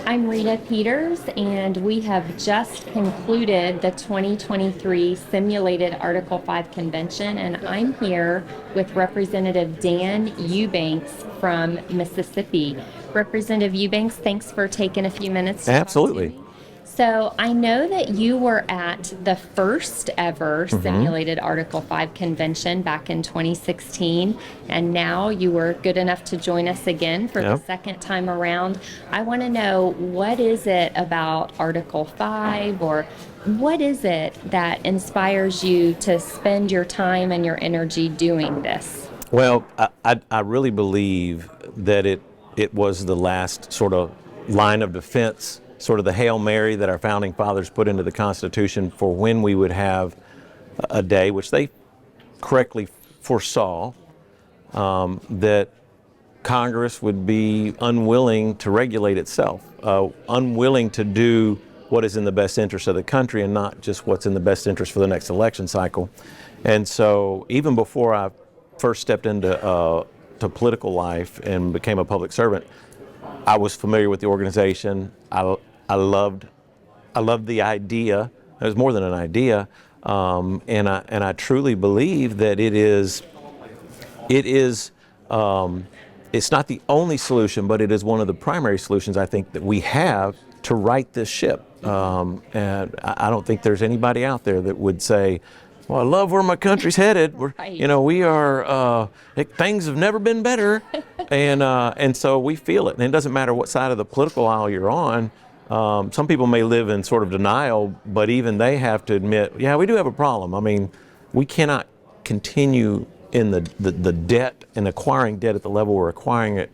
I'm Rita Peters, and we have just concluded the 2023 Simulated Article 5 Convention, and I'm here with Representative Dan Eubanks from Mississippi. Representative Eubanks, thanks for taking a few minutes to talk to Absolutely. me. So I know that you were at the first ever hmm simulated Article 5 convention back in 2016, and now you were good enough to join us again for the Yep. second time around. I want to know, what is it about Article 5, or what is it that inspires you to spend your time and your energy doing this? Well, I really believe that it was the last sort of line of defense, sort of the Hail Mary that our founding fathers put into the Constitution for when we would have a day, which they correctly foresaw, that Congress would be unwilling to regulate itself, unwilling to do what is in the best interest of the country and not just what's in the best interest for the next election cycle. And so even before I first stepped into to political life and became a public servant, I was familiar with the organization. I loved the idea. It was more than an idea, and I truly believe that it is it's not the only solution, but it is one of the primary solutions I think that we have to right this ship. And I don't think there's anybody out there that would say, "Well, I love where my country's headed. Right. We are. Things have never been better," and so we feel it. And it doesn't matter what side of the political aisle you're on. Some people may live in sort of denial, but even they have to admit, yeah, we do have a problem. I mean, we cannot continue in the debt and acquiring debt at the level we're acquiring it.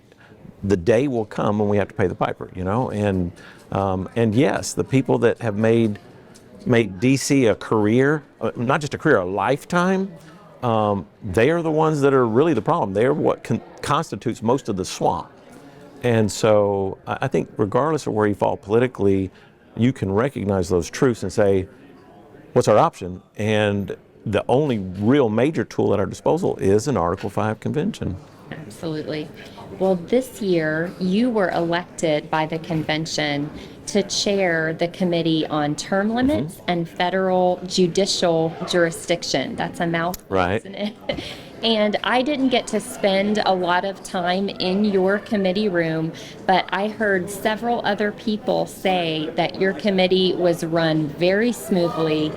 The day will come when we have to pay the piper, and yes, the people that have made DC a career, not just a career, a lifetime, they are the ones that are really the problem. They are what constitutes most of the swamp. And so I think regardless of where you fall politically, you can recognize those truths and say, what's our option? And the only real major tool at our disposal is an Article 5 convention. Absolutely. Well, this year you were elected by the convention to chair the Committee on Term Limits and Federal Judicial Jurisdiction. That's a mouthful, Right. isn't it? And I didn't get to spend a lot of time in your committee room, but I heard several other people say that your committee was run very smoothly,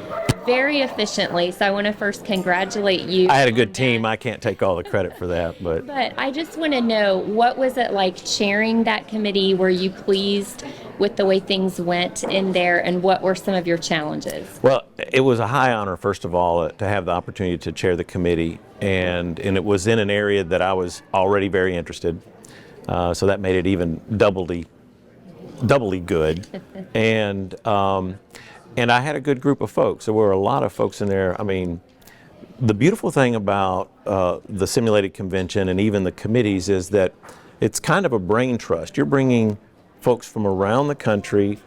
very efficiently. So I want to first congratulate you. I had a good on team. that. I can't take all the credit for that, but But I just want to know, what was it like chairing that committee? Were you pleased with the way things went in there, and what were some of your challenges? well, it was a high honor, first of all, to have the opportunity to chair the committee, and it was in an area that I was already very interested. So that made it even doubly good, and I had a good group of folks. There were a lot of folks in there. I mean, the beautiful thing about the simulated convention and even the committees is that it's kind of a brain trust. You're bringing folks from around the country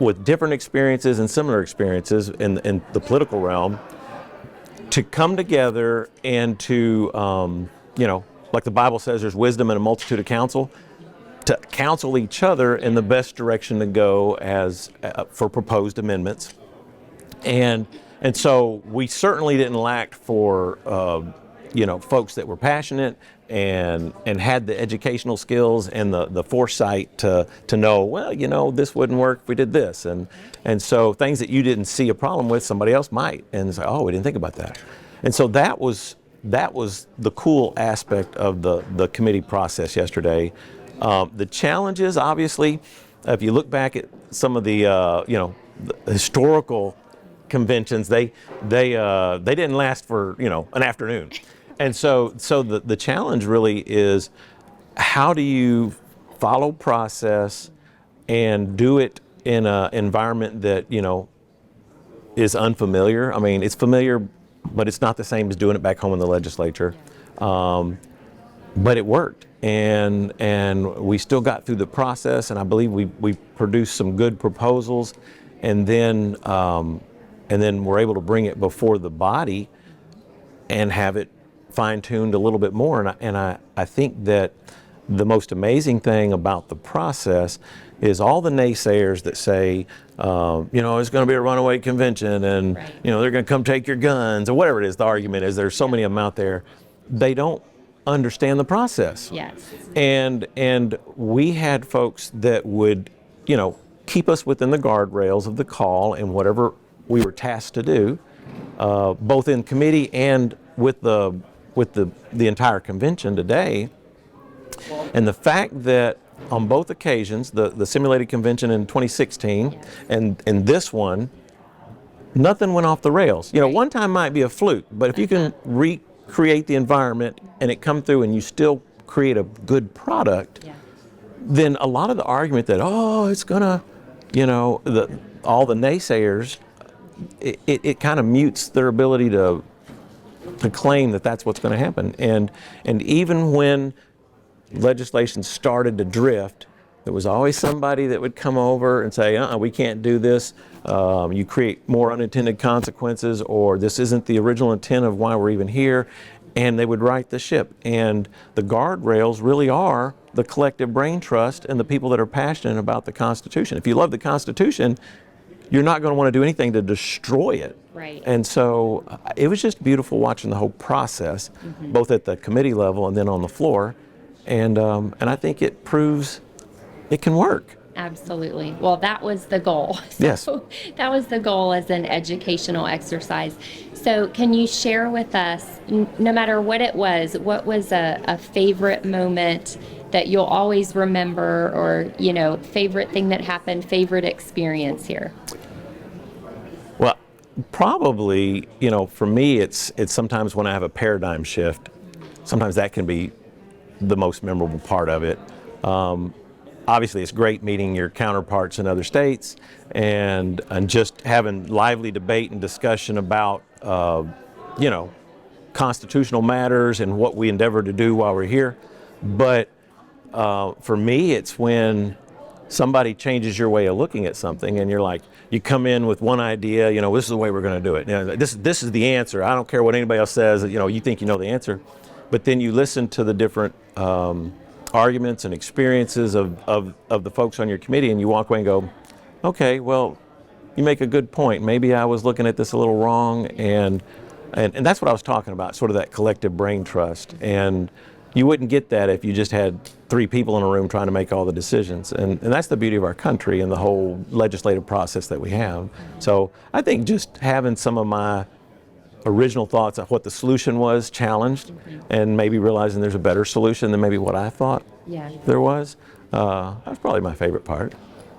with different experiences and similar experiences in the political realm to come together and to, like the Bible says, there's wisdom in a multitude of counsel, to counsel each other in the best direction to go as for proposed amendments. And so we certainly didn't lack for folks that were passionate and had the educational skills and the foresight to know, well, this wouldn't work if we did this, and so things that you didn't see a problem with, somebody else might, and say, oh, we didn't think about that. And so that was the cool aspect of the committee process yesterday. The challenges, obviously, if you look back at some of the historical conventions, they didn't last for an afternoon, and so the challenge really is, how do you follow process and do it in an environment that is unfamiliar. I mean, it's familiar, but it's not the same as doing it back home in the legislature. But it worked, and we still got through the process, and I believe we produced some good proposals, and then we're able to bring it before the body and have it fine-tuned a little bit more. And I think that the most amazing thing about the process is all the naysayers that say, it's going to be a runaway convention and, Right. they're going to come take your guns or whatever it is, the argument is. There's so many of them out there. They don't understand the process. Yes. And we had folks that would, keep us within the guardrails of the call and whatever we were tasked to do, both in committee and with the entire convention today. And the fact that on both occasions, the simulated convention in 2016 and this one, nothing went off the rails. One time might be a fluke, but if you can recreate the environment and it come through and you still create a good product, then a lot of the argument that, it's gonna, all the naysayers, it kind of mutes their ability to claim that that's what's going to happen. And even when legislation started to drift, there was always somebody that would come over and say, we can't do this. You create more unintended consequences, or this isn't the original intent of why we're even here. And they would right the ship. And the guardrails really are the collective brain trust and the people that are passionate about the Constitution. If you love the Constitution, you're not going to want to do anything to destroy it. Right. And so it was just beautiful watching the whole process, both at the committee level and then on the floor. And I think it proves it can work. Absolutely. Well, that was the goal. Yes. That was the goal as an educational exercise. So can you share with us, no matter what it was, what was a favorite moment that you'll always remember, or, favorite thing that happened, favorite experience here? Well, probably, for me, it's sometimes when I have a paradigm shift, sometimes that can be the most memorable part of it. Obviously, it's great meeting your counterparts in other states and just having lively debate and discussion about, constitutional matters and what we endeavor to do while we're here. But for me, it's when somebody changes your way of looking at something and you're like, you come in with one idea, this is the way we're going to do it. This is the answer. I don't care what anybody else says, you think you know the answer. But then you listen to the different arguments and experiences of the folks on your committee, and you walk away and go, okay, well, you make a good point. Maybe I was looking at this a little wrong, and that's what I was talking about, sort of that collective brain trust. And you wouldn't get that if you just had 3 people in a room trying to make all the decisions. And that's the beauty of our country and the whole legislative process that we have. So I think just having some of my original thoughts of what the solution was challenged, and maybe realizing there's a better solution than maybe what I thought there was. That's probably my favorite part.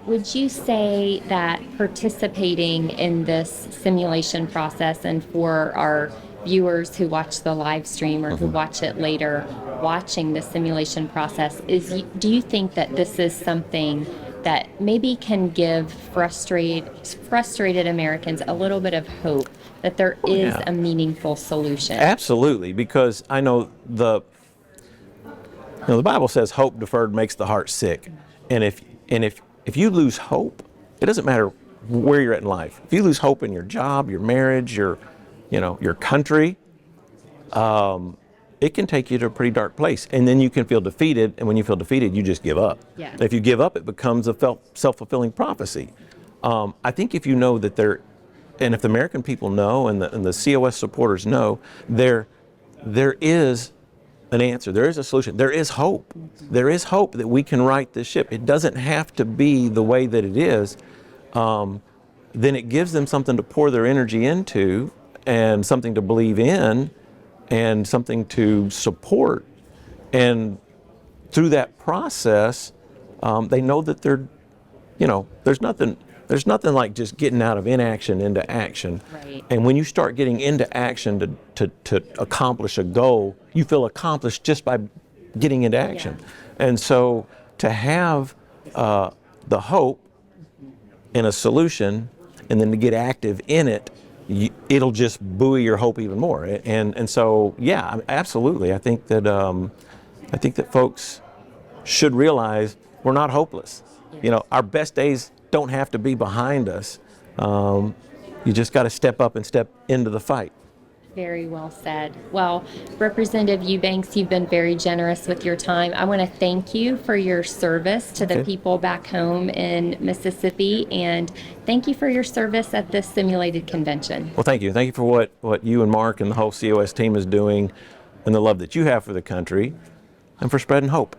Would you say that participating in this simulation process, and for our viewers who watch the live stream or who watch it later, watching the simulation process, do you think that this is something that maybe can give frustrated Americans a little bit of hope that there is a meaningful solution? Absolutely, because I know the Bible says hope deferred makes the heart sick. And if you lose hope, it doesn't matter where you're at in life. If you lose hope in your job, your marriage, your country, it can take you to a pretty dark place. And then you can feel defeated, and when you feel defeated, you just give up. Yeah. And if you give up, it becomes a self-fulfilling prophecy. I think if you know that and if the American people know, and the COS supporters know, there is an answer. There is a solution. There is hope. There is hope that we can right this ship. It doesn't have to be the way that it is. Then it gives them something to pour their energy into, and something to believe in, and something to support. And through that process, they know that there's nothing like just getting out of inaction into action. Right. And when you start getting into action to accomplish a goal, you feel accomplished just by getting into action. Yeah. And so to have the hope and a solution, and then to get active in it, it'll just buoy your hope even more. And so, yeah, absolutely. I think that folks should realize we're not hopeless. Yeah. Our best days don't have to be behind us. You just got to step up and step into the fight. Very well said. Well, Representative Eubanks, you've been very generous with your time. I want to thank you for your service to the Okay. people back home in Mississippi, and thank you for your service at this simulated convention. Well, thank you. Thank you for what you and Mark and the whole COS team is doing and the love that you have for the country and for spreading hope.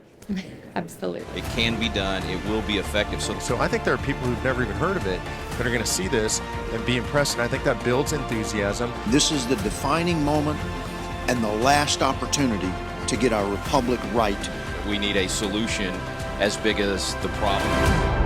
Absolutely. It can be done. It will be effective. So I think there are people who've never even heard of it that are going to see this and be impressed, and I think that builds enthusiasm. This is the defining moment and the last opportunity to get our republic right. we need a solution as big as the problem.